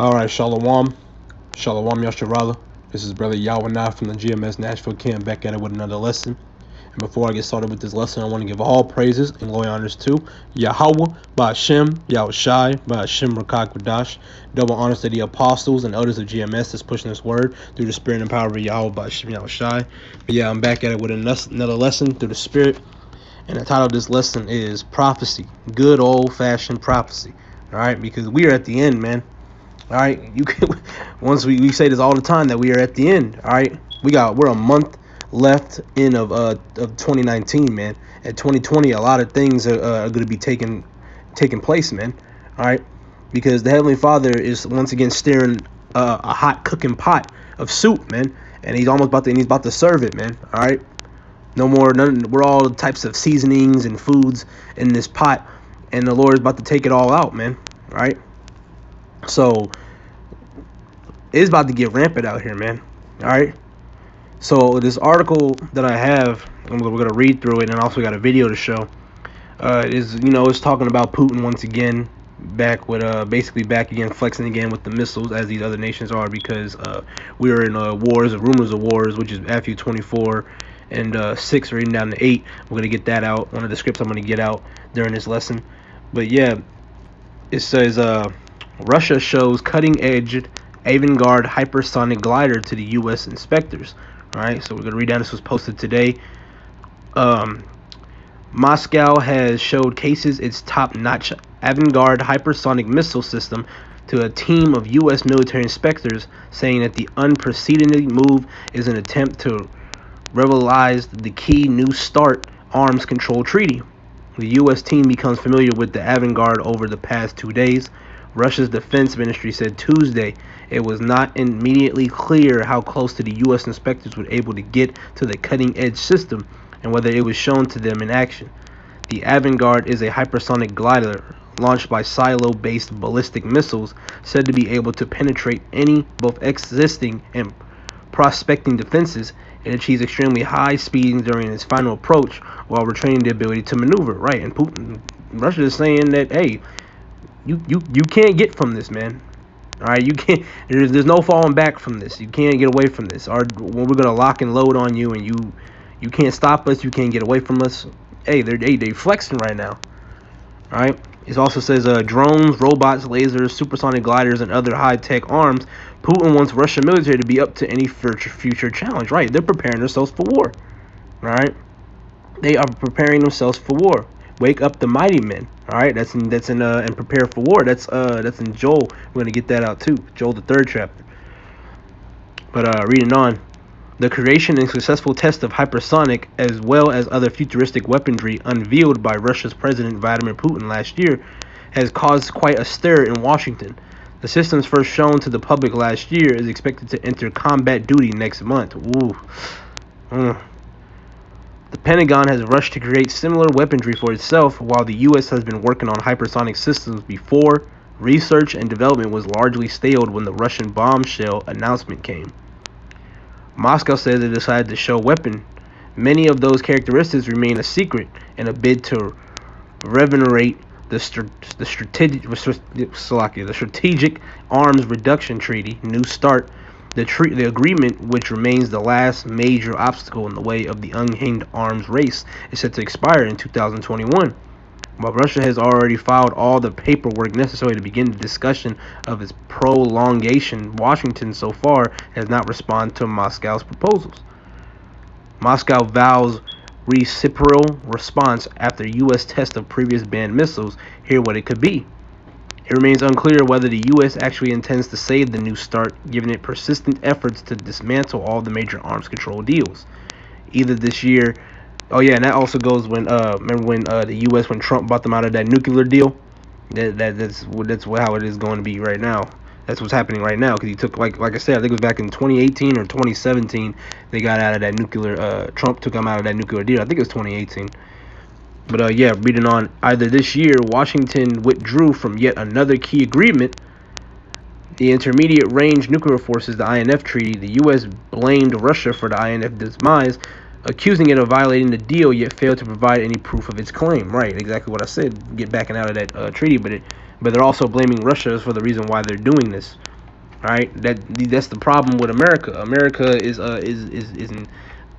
All right, Shalom. Shalom Yasharala. This is Brother Yawanah from the GMS Nashville camp, back at it with another lesson. And before I get started with this lesson, I want to give all praises and glory honors to Yahweh, Ba'Shem, Yahushai, Ba'Shem Rakak Wadash. Double honors to the apostles and elders of GMS that's pushing this word through the spirit and power of Yahweh, Ba'Shem, Yahushai. But yeah, I'm back at it with another lesson through the spirit. And the title of this lesson is Prophecy. Good old-fashioned prophecy. All right, because we are at the end, man. All right, you can, once we say this all the time that we are at the end. All right, we're a month left in of 2019, man. At 2020, a lot of things are going to be taking place, man. All right, because the Heavenly Father is once again stirring a hot cooking pot of soup, man, and he's about to serve it, man. All right, we're all types of seasonings and foods in this pot, and the Lord is about to take it all out, man. All right. So it's about to get rampant out here, man. All right. So this article that I have, we're gonna read through it, and also got a video to show. It's talking about Putin once again, basically back again, flexing again with the missiles as these other nations are, because we are in rumors of wars, which is Matthew 24 and 6, reading down to 8. We're gonna get that out. One of the scripts I'm gonna get out during this lesson. But yeah, it says Russia shows cutting-edge Avangard hypersonic glider to the U.S. inspectors. All right, so we're going to read down. This was posted today. Moscow has showed cases its top-notch Avangard hypersonic missile system to a team of U.S. military inspectors, saying that the unprecedented move is an attempt to revitalize the key New START arms control treaty. The U.S. team becomes familiar with the Avangard over the past 2 days. Russia's defense ministry said Tuesday it was not immediately clear how close to the U.S. inspectors were able to get to the cutting-edge system and whether it was shown to them in action. The Avangard is a hypersonic glider launched by silo-based ballistic missiles said to be able to penetrate any both existing and prospecting defenses. It achieves extremely high speeds during its final approach while retaining the ability to maneuver. Right, and Russia is saying that, hey, you can't get from this, man. All right, you can't. There's no falling back from this. You can't get away from this. We're gonna lock and load on you, and you can't stop us. You can't get away from us. Hey, they flexing right now. All right. It also says drones, robots, lasers, supersonic gliders, and other high-tech arms. Putin wants Russian military to be up to any future challenge. Right, they're preparing themselves for war. All right, they are preparing themselves for war. Wake up the mighty men. All right, that's in and prepare for war. That's in Joel. We're gonna get that out too. Joel, the 3rd chapter. But reading on, the creation and successful test of hypersonic as well as other futuristic weaponry unveiled by Russia's President Vladimir Putin last year has caused quite a stir in Washington. The systems first shown to the public last year is expected to enter combat duty next month. The Pentagon has rushed to create similar weaponry for itself, while the U.S. has been working on hypersonic systems before. Research and development was largely stalled when the Russian bombshell announcement came. Moscow says it decided to show weapon. Many of those characteristics remain a secret in a bid to revenerate the Strategic Arms Reduction Treaty, New START. The agreement, which remains the last major obstacle in the way of the unhinged arms race, is set to expire in 2021. While Russia has already filed all the paperwork necessary to begin the discussion of its prolongation, Washington so far has not responded to Moscow's proposals. Moscow vows reciprocal response after U.S. test of previous banned missiles. Hear what it could be. It remains unclear whether the U.S. actually intends to save the New START, given its persistent efforts to dismantle all the major arms control deals. Either this year. Oh yeah, and that also goes when remember when the U.S. when Trump bought them out of that nuclear deal. That's how it is going to be right now. That's what's happening right now, because he took like I said, I think it was back in 2018 or 2017 they got out of that nuclear. Trump took them out of that nuclear deal. I think it was 2018. But yeah, reading on, either this year, Washington withdrew from yet another key agreement, the Intermediate Range Nuclear Forces, the INF Treaty. The U.S. blamed Russia for the INF demise, accusing it of violating the deal, yet failed to provide any proof of its claim. Right, exactly what I said, get backing out of that treaty, but they're also blaming Russia for the reason why they're doing this. All right, that's the problem with America. America is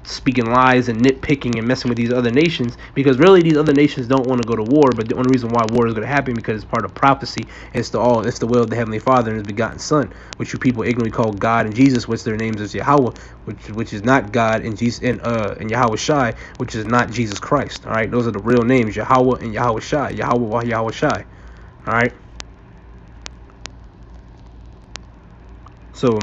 speaking lies and nitpicking and messing with these other nations, because really these other nations don't want to go to war. But the only reason why war is going to happen because it's part of prophecy. It's the will of the Heavenly Father and His begotten Son, which you people ignorantly call God and Jesus, which their names is Yahweh, which is not God, and Jesus and Yahweh Shai, which is not Jesus Christ. All right, those are the real names, Yahweh and Yahweh Shai, Yahweh Shai. All right. So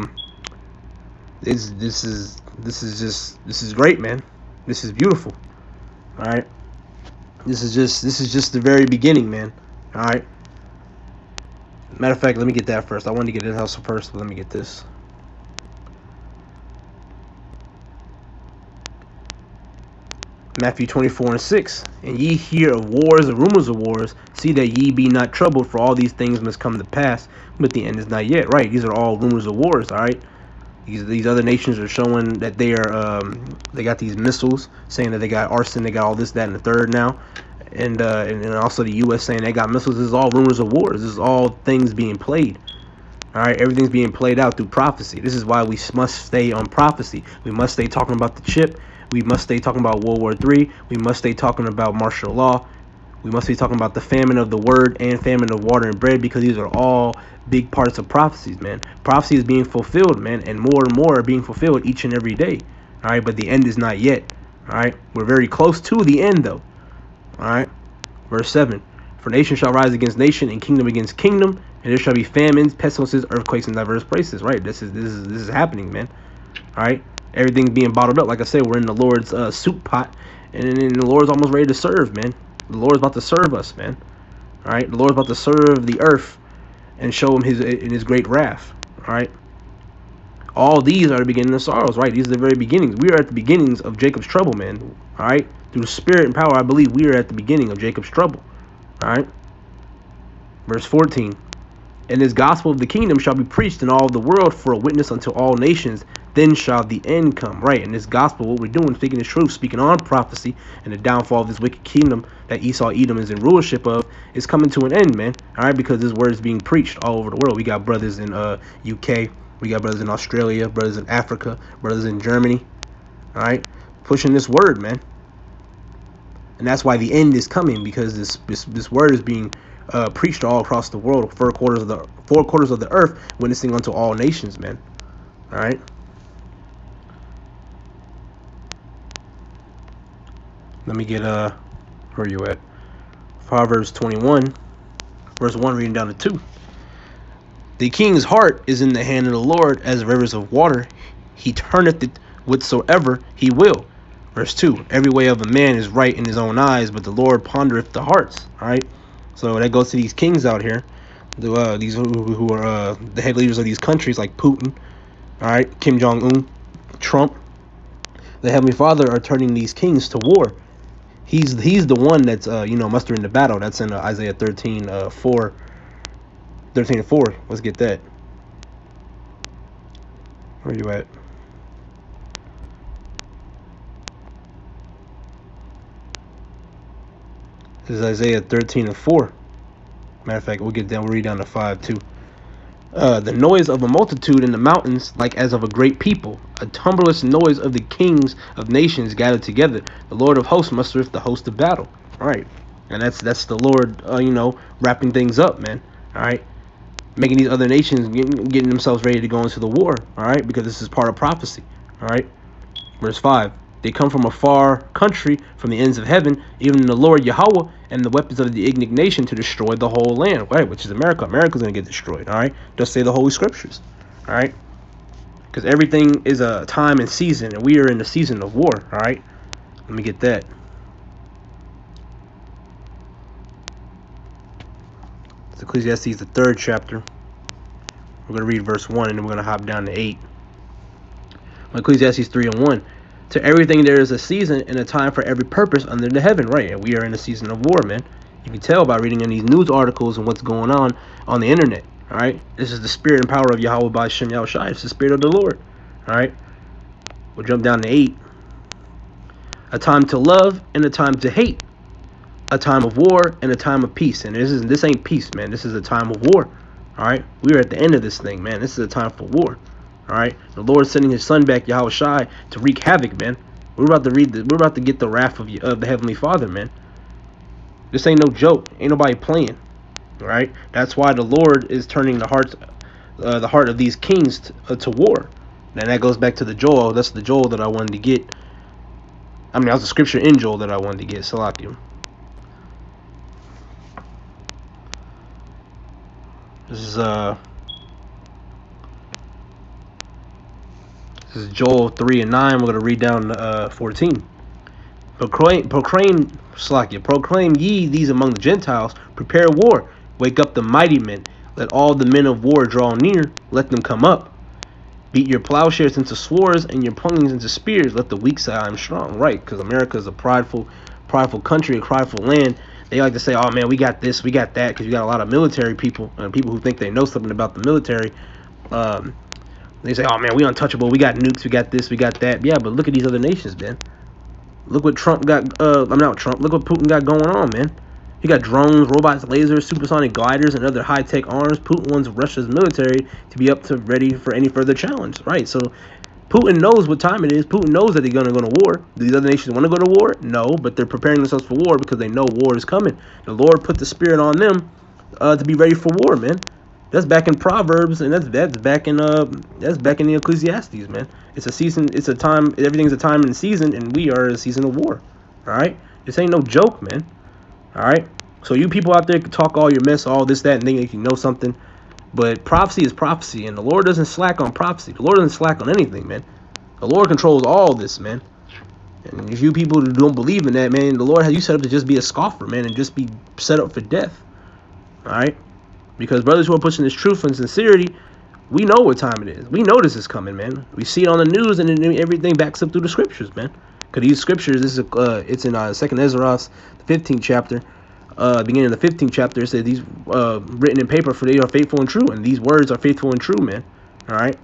this is great, man. This is beautiful. All right. This is just the very beginning, man. All right. Matter of fact, let me get that first. I wanted to get this house first, but let me get this. Matthew 24:6. And ye hear of wars and rumors of wars. See that ye be not troubled, for all these things must come to pass, but the end is not yet. Right. These are all rumors of wars. All right. These other nations are showing that they got these missiles, saying that they got arson, they got all this, that, and the third now, and also the U.S. saying they got missiles. This is all rumors of wars. This is all things being played. All right, everything's being played out through prophecy. This is why we must stay on prophecy. We must stay talking about the chip. We must stay talking about World War III. We must stay talking about martial law. We must be talking about the famine of the word and famine of water and bread, because these are all big parts of prophecies, man. Prophecy is being fulfilled, man, and more are being fulfilled each and every day. All right, but the end is not yet. All right, we're very close to the end, though. All right, verse 7. For nation shall rise against nation and kingdom against kingdom, and there shall be famines, pestilences, earthquakes in diverse places. Right, this is happening, man. All right, everything's being bottled up. Like I said, we're in the Lord's soup pot, and the Lord's almost ready to serve, man. The Lord's about to serve us, man. All right, the Lord's about to serve the earth and show him his great wrath. All right, all these are the beginning of sorrows. Right, these are the very beginnings. We are at the beginnings of Jacob's trouble, man. All right, through the Spirit and power, I believe we are at the beginning of Jacob's trouble. All right, verse 14. And this gospel of the kingdom shall be preached in all the world for a witness unto all nations. Then shall the end come. Right, and this gospel, what we're doing, speaking the truth, speaking on prophecy, and the downfall of this wicked kingdom that Esau Edom is in rulership of, is coming to an end, man. All right, because this word is being preached all over the world. We got brothers in UK, we got brothers in Australia, brothers in Africa, brothers in Germany. All right, pushing this word, man. And that's why the end is coming, because this word is being preached all across the world, four quarters of the earth, witnessing unto all nations, man. All right. Let me get where are you at? Proverbs 21, verse 1, reading down to 2. The king's heart is in the hand of the Lord as rivers of water. He turneth it whithersoever he will. Verse 2. Every way of a man is right in his own eyes, but the Lord pondereth the hearts. All right. So that goes to these kings out here, these who are the head leaders of these countries, like Putin, all right, Kim Jong-un, Trump. The Heavenly Father are turning these kings to war. He's the one that's mustering the battle. That's in Isaiah 13:4. 13:4. Let's get that. Where are you at? This is Isaiah 13:4. Matter of fact, we'll read down to 5 too. The noise of a multitude in the mountains, like as of a great people, a tumultuous noise of the kings of nations gathered together. The Lord of hosts mustereth the host of battle. All right, and that's the Lord, wrapping things up, man. All right, making these other nations getting themselves ready to go into the war. All right, because this is part of prophecy. All right, verse 5. They come from a far country, from the ends of heaven, even the Lord Yahweh, and the weapons of the indignation to destroy the whole land, right? Which is America. America's going to get destroyed, all right? Just say the Holy Scriptures, all right? Because everything is a time and season, and we are in the season of war, all right? Let me get that. It's Ecclesiastes, the 3rd chapter. We're going to read verse 1, and then we're going to hop down to 8. Ecclesiastes 3:1. To everything there is a season and a time for every purpose under the heaven, right? And we are in a season of war, man. You can tell by reading in these news articles and what's going on the internet, all right? This is the spirit and power of Yahweh by Shem Yahushai. It's the spirit of the Lord, all right? We'll jump down to 8. A time to love and a time to hate. A time of war and a time of peace. And this ain't peace, man. This is a time of war, All right, we are at the end of this thing, man. This is a time for war. All right, the Lord sending His Son back, Yahweh Shai, to wreak havoc, man. We're about to we're about to get the wrath of the Heavenly Father, man. This ain't no joke. Ain't nobody playing. All right, that's why the Lord is turning the heart of these kings to war. And that goes back to the Joel. That's the Joel that I wanted to get. I mean, that was the scripture in Joel that I wanted to get. Salakim. This is Joel 3:9. We're gonna read down 14. Proclaim ye these among the Gentiles. Prepare war. Wake up the mighty men. Let all the men of war draw near. Let them come up. Beat your plowshares into swords and your pruning into spears. Let the weak say, I am strong. Right, because America is a prideful country, a prideful land. They like to say, oh man, we got this, we got that, because you got a lot of military people and people who think they know something about the military. They say, oh man, we untouchable, we got nukes, we got this, we got that. Yeah, but look at these other nations, man. Look what Trump got, look what Putin got going on, man. He got drones, robots, lasers, supersonic gliders, and other high-tech arms. Putin wants Russia's military to be up to ready for any further challenge. Right, so Putin knows what time it is. Putin knows that they're going to go to war. Do these other nations want to go to war? No, but they're preparing themselves for war because they know war is coming. The Lord put the spirit on them to be ready for war, man. That's back in Proverbs, and that's back in the Ecclesiastes, man. It's a season. It's a time. Everything's a time and season, and we are in a season of war. All right, this ain't no joke, man. All right, so you people out there can talk all your mess, all this, that, and think you know something, but prophecy is prophecy, and the Lord doesn't slack on prophecy. The Lord doesn't slack on anything, man. The Lord controls all this, man. And if you people who don't believe in that, man, the Lord has you set up to just be a scoffer, man, and just be set up for death. All right, because brothers who are pushing this truth and sincerity, we know what time it is. We know this is coming, man. We see it on the news, and everything backs up through the scriptures, man. Because these scriptures, it's in 2nd Ezra, the 15th chapter, beginning of the 15th chapter. It says these written in paper, for they are faithful and true, and these words are faithful and true, man. All right.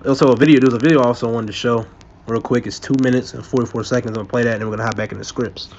Also, there's a video I also wanted to show real quick. It's 2 minutes and 44 seconds. I'm gonna play that, and then we're gonna hop back in the scripts.